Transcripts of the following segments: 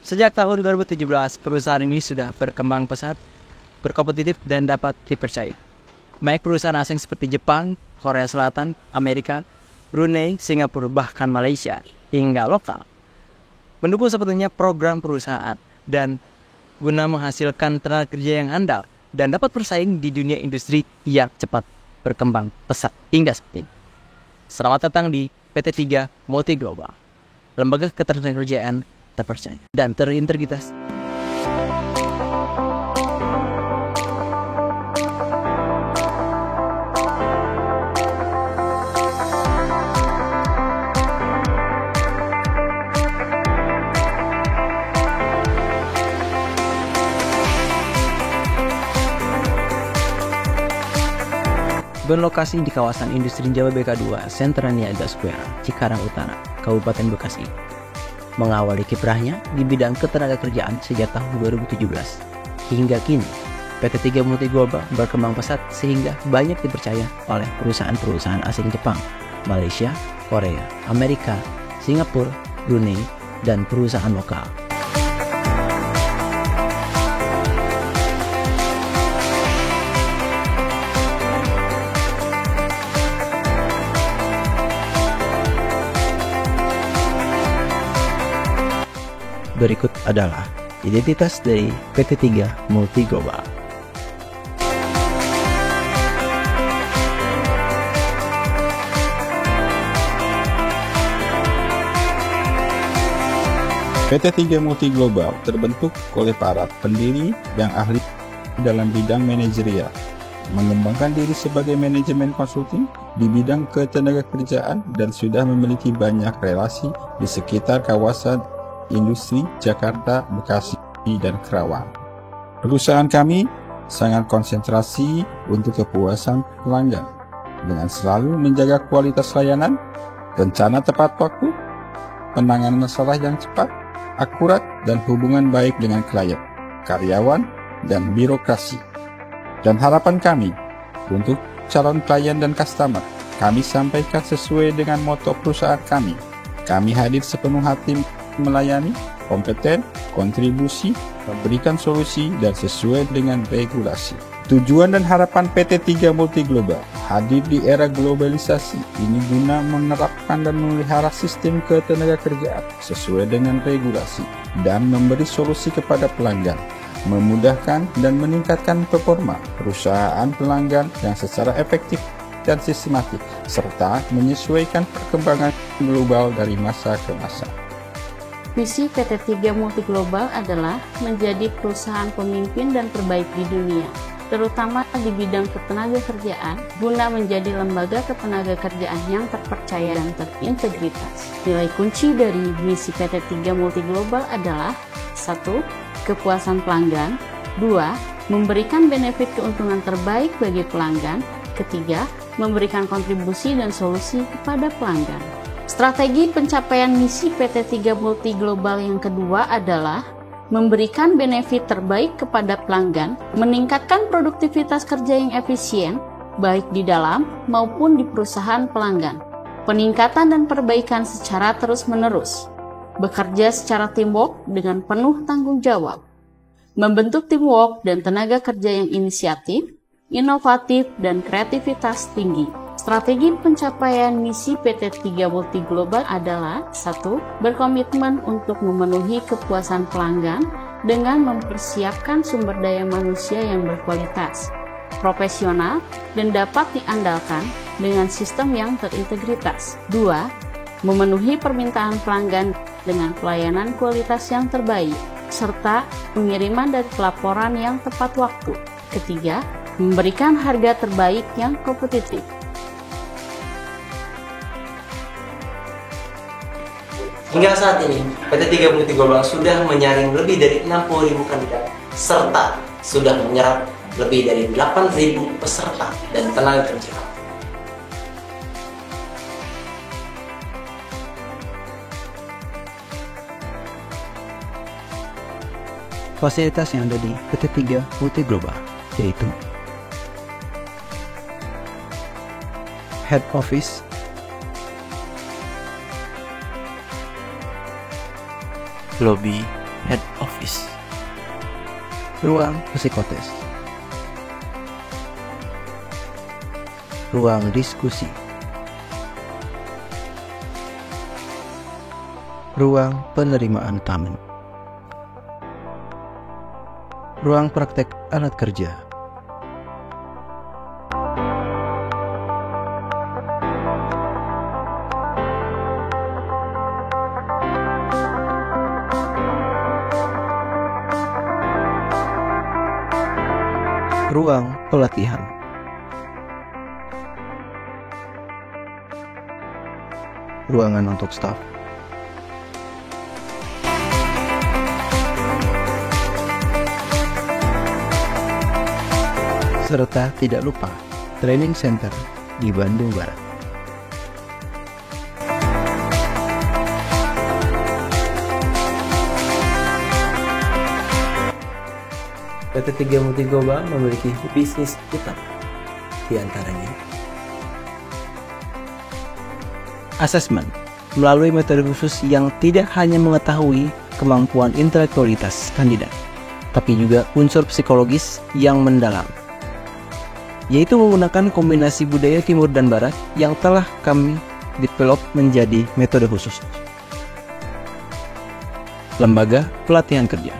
Sejak tahun 2017, perusahaan ini sudah berkembang pesat, berkompetitif, dan dapat dipercaya. Baik perusahaan asing seperti Jepang, Korea Selatan, Amerika, Brunei, Singapura, bahkan Malaysia, hingga lokal mendukung sepenuhnya program perusahaan dan guna menghasilkan tenaga kerja yang andal dan dapat bersaing di dunia industri yang cepat berkembang pesat hingga seperti ini. Selamat datang di PT 3 Multi Global, lembaga ketenagakerjaan terpercaya dan terintegritas. Berlokasi di kawasan industri Jawa BK2, Sentra Niaga Square, Cikarang Utara, Kabupaten Bekasi. Mengawali kiprahnya di bidang ketenagakerjaan sejak tahun 2017. Hingga kini, PT 3 Multi Global berkembang pesat sehingga banyak dipercaya oleh perusahaan-perusahaan asing Jepang, Malaysia, Korea, Amerika, Singapura, Brunei, dan perusahaan lokal. Berikut adalah identitas dari PT 3 Multi Global. PT 3 Multi Global terbentuk oleh para pendiri yang ahli dalam bidang manajerial, mengembangkan diri sebagai manajemen konsulting di bidang ketenagakerjaan dan sudah memiliki banyak relasi di sekitar kawasan industri Jakarta, Bekasi, dan Kerawang. Perusahaan kami sangat konsentrasi untuk kepuasan pelanggan dengan selalu menjaga kualitas layanan, rencana tepat waktu, penanganan masalah yang cepat, akurat, dan hubungan baik dengan klien, karyawan, dan birokrasi. Dan harapan kami untuk calon klien dan customer, kami sampaikan sesuai dengan moto perusahaan kami. Kami hadir sepenuh hati melayani, kompeten, kontribusi, memberikan solusi, dan sesuai dengan regulasi. Tujuan dan harapan PT 3 Multi Global hadir di era globalisasi ini guna menerapkan dan memelihara sistem ketenagakerjaan sesuai dengan regulasi dan memberi solusi kepada pelanggan, memudahkan dan meningkatkan performa perusahaan pelanggan yang secara efektif dan sistematik, serta menyesuaikan perkembangan global dari masa ke masa. Misi PT 3 Multi Global adalah menjadi perusahaan pemimpin dan terbaik di dunia, terutama di bidang ketenagakerjaan, guna menjadi lembaga ketenagakerjaan yang terpercaya dan terintegritas. Nilai kunci dari misi PT 3 Multi Global adalah 1. Kepuasan pelanggan. 2. Memberikan benefit keuntungan terbaik bagi pelanggan. Ketiga, memberikan kontribusi dan solusi kepada pelanggan. Strategi pencapaian misi PT 3 Multi Global yang kedua adalah memberikan benefit terbaik kepada pelanggan, meningkatkan produktivitas kerja yang efisien, baik di dalam maupun di perusahaan pelanggan, peningkatan dan perbaikan secara terus-menerus, bekerja secara teamwork dengan penuh tanggung jawab, membentuk teamwork dan tenaga kerja yang inisiatif, inovatif, dan kreativitas tinggi. Strategi pencapaian misi PT 3 Multi Global adalah 1. Berkomitmen untuk memenuhi kepuasan pelanggan dengan mempersiapkan sumber daya manusia yang berkualitas, profesional, dan dapat diandalkan dengan sistem yang terintegritas. 2. Memenuhi permintaan pelanggan dengan pelayanan kualitas yang terbaik, serta pengiriman dan pelaporan yang tepat waktu. Ketiga, memberikan harga terbaik yang kompetitif. Hingga saat ini, PT 3 Multi Global sudah menyaring lebih dari 60.000 kandidat, serta sudah menyerap lebih dari 8.000 peserta dan tenaga kerja. Fasilitas yang ada di PT 3 Multi Global yaitu head office, lobby head office, ruang psikotes, ruang diskusi, ruang penerimaan tamu, ruang praktek alat kerja, ruang pelatihan, ruangan untuk staf, serta tidak lupa training center di Bandung Barat. PT Tiga Multi Global memiliki bisnis utama, di antaranya Asesmen melalui metode khusus yang tidak hanya mengetahui kemampuan intelektualitas kandidat, tapi juga unsur psikologis yang mendalam, yaitu menggunakan kombinasi budaya Timur dan Barat yang telah kami develop menjadi metode khusus. Lembaga pelatihan kerja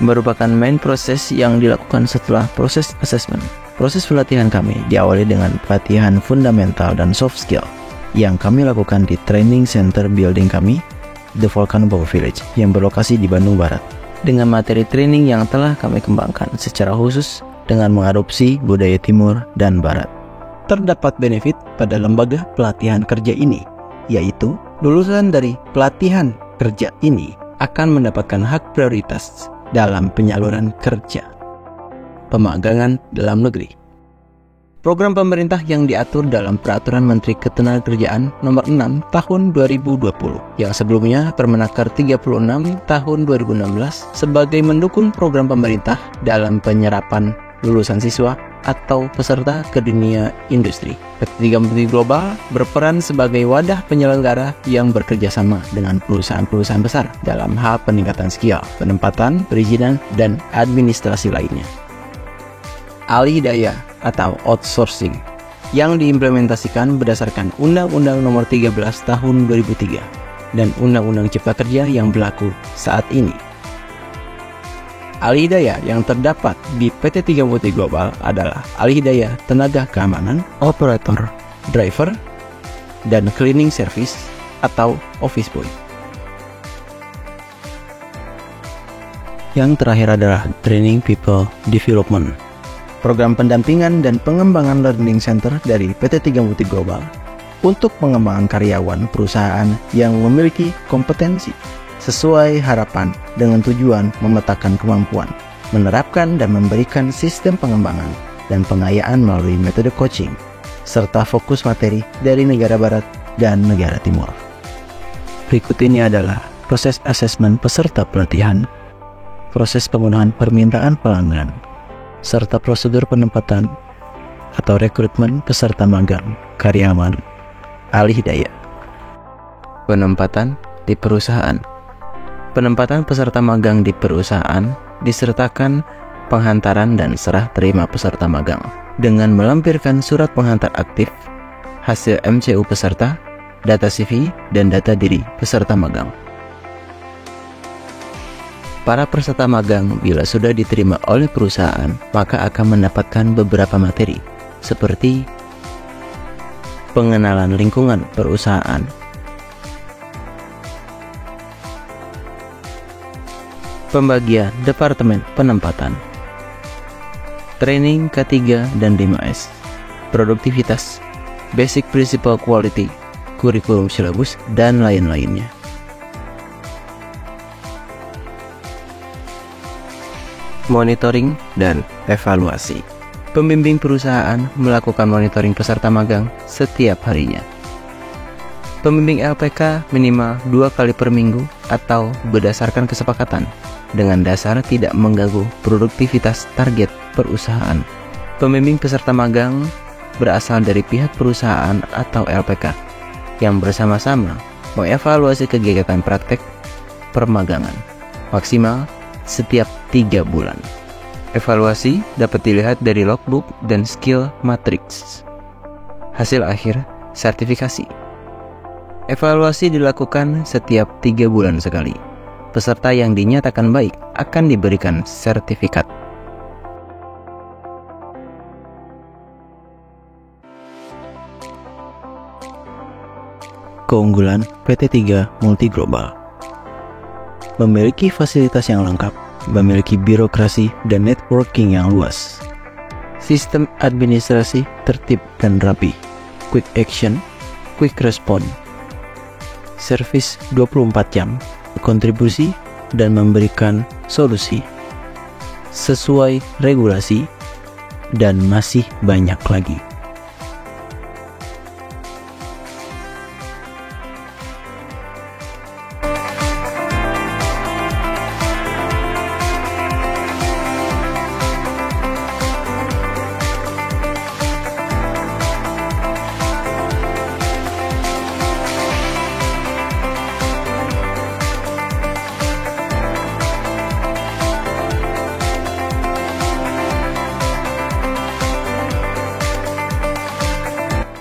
merupakan main proses yang dilakukan setelah proses asesmen. Proses pelatihan kami diawali dengan pelatihan fundamental dan soft skill yang kami lakukan di training center building kami, The Volcano Power Village, yang berlokasi di Bandung Barat, dengan materi training yang telah kami kembangkan secara khusus dengan mengadopsi budaya Timur dan Barat. Terdapat benefit pada lembaga pelatihan kerja ini, yaitu lulusan dari pelatihan kerja ini akan mendapatkan hak prioritas dalam penyaluran kerja, pemagangan dalam negeri, program pemerintah yang diatur dalam Peraturan Menteri Ketenagakerjaan Nomor 6 Tahun 2020 yang sebelumnya Permenaker 36 Tahun 2016 sebagai mendukung program pemerintah dalam penyerapan lulusan siswa atau peserta ke dunia industri. PT Tiga Multi Global berperan sebagai wadah penyelenggara yang bekerja sama dengan perusahaan-perusahaan besar dalam hal peningkatan skill, penempatan, perizinan, dan administrasi lainnya. Alih daya atau outsourcing yang diimplementasikan berdasarkan Undang-Undang Nomor 13 Tahun 2003 dan Undang-Undang Cipta Kerja yang berlaku saat ini. Alih daya yang terdapat di PT Tiga Multi Global adalah alih daya tenaga keamanan, operator, driver, dan cleaning service atau office boy. Yang terakhir adalah training people development, program pendampingan dan pengembangan learning center dari PT Tiga Multi Global untuk pengembangan karyawan perusahaan yang memiliki kompetensi sesuai harapan dengan tujuan memetakan kemampuan, menerapkan dan memberikan sistem pengembangan dan pengayaan melalui metode coaching, serta fokus materi dari negara barat dan negara timur. Berikut ini adalah proses asesmen peserta pelatihan, proses pemenuhan permintaan pelanggan, serta prosedur penempatan atau rekrutmen peserta magang, karyawan, alih daya. Penempatan di perusahaan. Penempatan peserta magang di perusahaan disertakan penghantaran dan serah terima peserta magang dengan melampirkan surat penghantar aktif, hasil MCU peserta, data CV, dan data diri peserta magang. Para peserta magang bila sudah diterima oleh perusahaan, maka akan mendapatkan beberapa materi seperti pengenalan lingkungan perusahaan, pembagian departemen penempatan, training K3 dan 5S, produktivitas, basic principle quality, kurikulum syllabus, dan lain-lainnya. Monitoring dan evaluasi. Pembimbing perusahaan melakukan monitoring peserta magang setiap harinya. Pembimbing LPK minimal 2 kali per minggu atau berdasarkan kesepakatan dengan dasar tidak mengganggu produktivitas target perusahaan. Pembimbing peserta magang berasal dari pihak perusahaan atau LPK yang bersama-sama mengevaluasi kegiatan praktek permagangan maksimal setiap 3 bulan. Evaluasi dapat dilihat dari logbook dan skill matrix. Hasil akhir sertifikasi. Evaluasi dilakukan setiap 3 bulan sekali. Peserta yang dinyatakan baik akan diberikan sertifikat. Keunggulan PT 3 Multi Global. Memiliki fasilitas yang lengkap, memiliki birokrasi dan networking yang luas. Sistem administrasi tertib dan rapi. Quick action, quick response. Service 24 jam, kontribusi dan memberikan solusi sesuai regulasi, dan masih banyak lagi.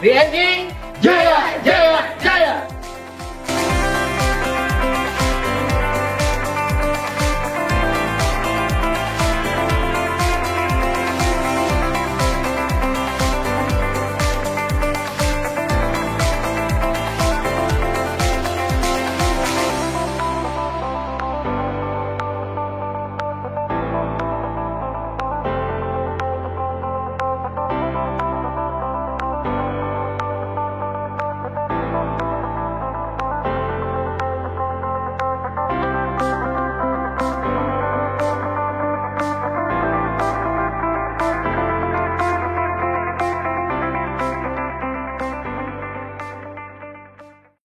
The ending, jaya, jaya.